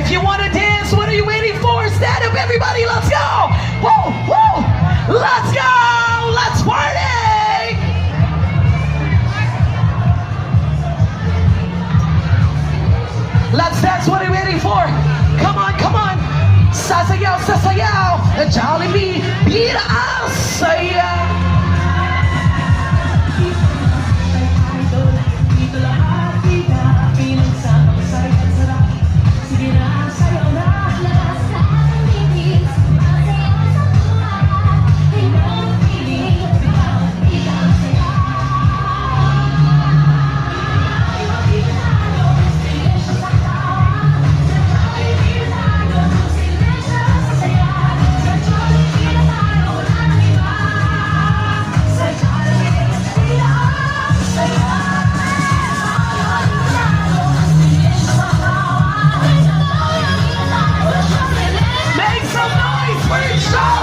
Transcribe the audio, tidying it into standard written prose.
If you want to dance, what are you waiting for? Stand up, everybody. Let's go. Woo, woo. Let's go. Let's party. Let's dance. What are you waiting for? Come on, come on. Sasayaw, sasayaw. The Jollibee, beat us. Sayaw. Make some noise for each other!